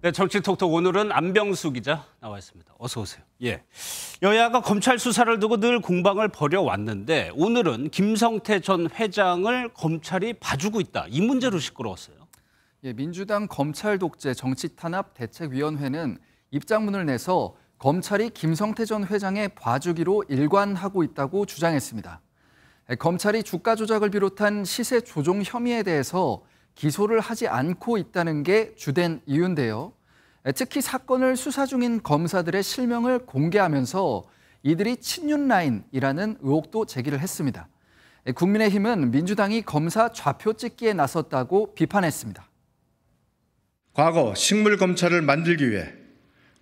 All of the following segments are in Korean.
네, 정치톡톡 오늘은 안병수 기자 나와 있습니다. 어서 오세요. 예, 여야가 검찰 수사를 두고 늘 공방을 벌여왔는데 오늘은 김성태 전 회장을 검찰이 봐주고 있다. 이 문제로 시끄러웠어요. 예, 민주당 검찰 독재 정치탄압 대책위원회는 입장문을 내서 검찰이 김성태 전 회장의 봐주기로 일관하고 있다고 주장했습니다. 검찰이 주가 조작을 비롯한 시세 조종 혐의에 대해서 기소를 하지 않고 있다는 게 주된 이유인데요. 특히 사건을 수사 중인 검사들의 실명을 공개하면서 이들이 친윤 라인이라는 의혹도 제기를 했습니다. 국민의힘은 민주당이 검사 좌표 찍기에 나섰다고 비판했습니다. 과거 식물검찰을 만들기 위해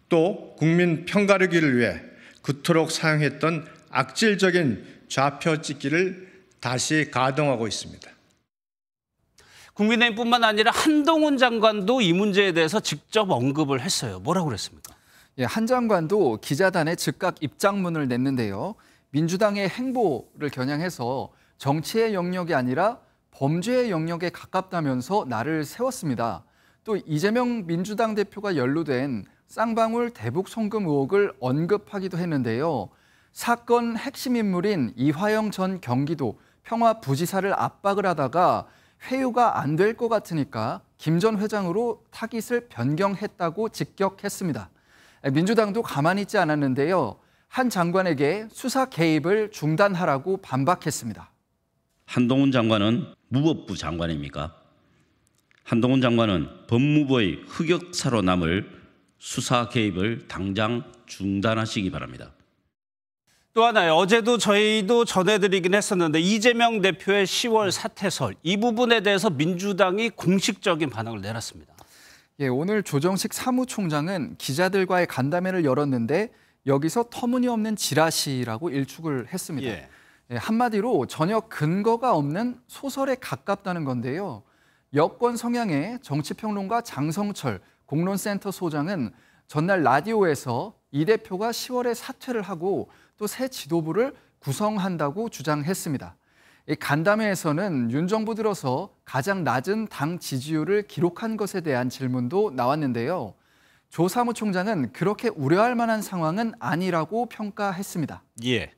또 국민 편가르기를 위해 그토록 사용했던 악질적인 좌표 찍기를 다시 가동하고 있습니다. 국민의힘뿐만 아니라 한동훈 장관도 이 문제에 대해서 직접 언급을 했어요. 뭐라고 그랬습니까? 예, 한 장관도 기자단에 즉각 입장문을 냈는데요. 민주당의 행보를 겨냥해서 정치의 영역이 아니라 범죄의 영역에 가깝다면서 날을 세웠습니다. 또 이재명 민주당 대표가 연루된 쌍방울 대북 송금 의혹을 언급하기도 했는데요. 사건 핵심 인물인 이화영 전 경기도 평화부지사를 압박을 하다가 회유가 안 될 것 같으니까 김 전 회장으로 타깃을 변경했다고 직격했습니다. 민주당도 가만히 있지 않았는데요. 한 장관에게 수사 개입을 중단하라고 반박했습니다. 한동훈 장관은 무법부 장관입니까? 한동훈 장관은 법무부의 흑역사로 남을 수사 개입을 당장 중단하시기 바랍니다. 또 하나요. 어제도 저희도 전해드리긴 했었는데 이재명 대표의 10월 사퇴설 이 부분에 대해서 민주당이 공식적인 반응을 내놨습니다. 예, 오늘 조정식 사무총장은 기자들과의 간담회를 열었는데 여기서 터무니없는 지라시라고 일축을 했습니다. 예. 예, 한마디로 전혀 근거가 없는 소설에 가깝다는 건데요. 여권 성향의 정치평론가 장성철 공론센터 소장은 전날 라디오에서 이 대표가 10월에 사퇴를 하고 또 새 지도부를 구성한다고 주장했습니다. 이 간담회에서는 윤 정부 들어서 가장 낮은 당 지지율을 기록한 것에 대한 질문도 나왔는데요. 조 사무총장은 그렇게 우려할 만한 상황은 아니라고 평가했습니다. 예.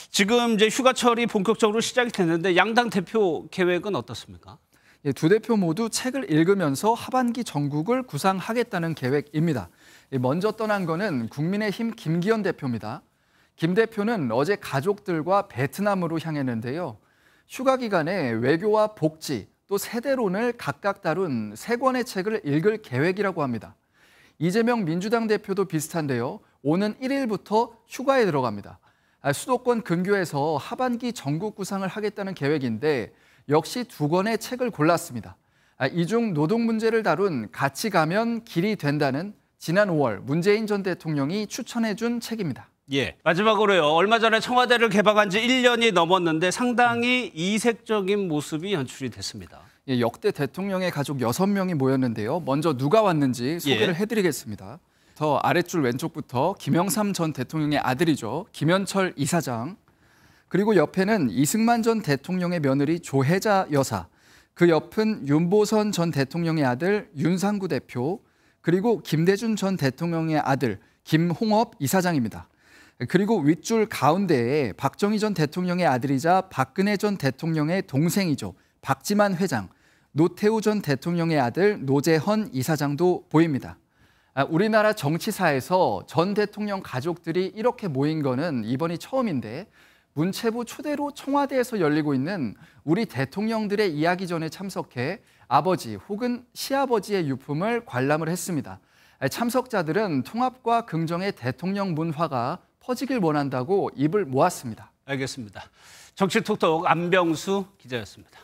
지금 이제 휴가철이 본격적으로 시작이 됐는데 양당 대표 계획은 어떻습니까? 예, 두 대표 모두 책을 읽으면서 하반기 정국을 구상하겠다는 계획입니다. 먼저 떠난 거는 국민의힘 김기현 대표입니다. 김 대표는 어제 가족들과 베트남으로 향했는데요. 휴가 기간에 외교와 복지, 또 세대론을 각각 다룬 3권의 책을 읽을 계획이라고 합니다. 이재명 민주당 대표도 비슷한데요. 오는 1일부터 휴가에 들어갑니다. 수도권 근교에서 하반기 전국 구상을 하겠다는 계획인데 역시 2권의 책을 골랐습니다. 이 중 노동 문제를 다룬 같이 가면 길이 된다는 지난 5월 문재인 전 대통령이 추천해준 책입니다. 예. 마지막으로요. 얼마 전에 청와대를 개방한 지 1년이 넘었는데 상당히 이색적인 모습이 연출이 됐습니다. 예, 역대 대통령의 가족 6명이 모였는데요. 먼저 누가 왔는지 소개를 해드리겠습니다. 더 아랫줄 왼쪽부터 김영삼 전 대통령의 아들이죠. 김현철 이사장. 그리고 옆에는 이승만 전 대통령의 며느리 조혜자 여사. 그 옆은 윤보선 전 대통령의 아들 윤상구 대표. 그리고 김대중 전 대통령의 아들 김홍업 이사장입니다. 그리고 윗줄 가운데에 박정희 전 대통령의 아들이자 박근혜 전 대통령의 동생이죠. 박지만 회장, 노태우 전 대통령의 아들 노재헌 이사장도 보입니다. 우리나라 정치사에서 전 대통령 가족들이 이렇게 모인 거는 이번이 처음인데 문체부 초대로 청와대에서 열리고 있는 우리 대통령들의 이야기전에 참석해 아버지 혹은 시아버지의 유품을 관람을 했습니다. 참석자들은 통합과 긍정의 대통령 문화가 퍼지길 원한다고 입을 모았습니다. 알겠습니다. 정치톡톡 안병수 기자였습니다.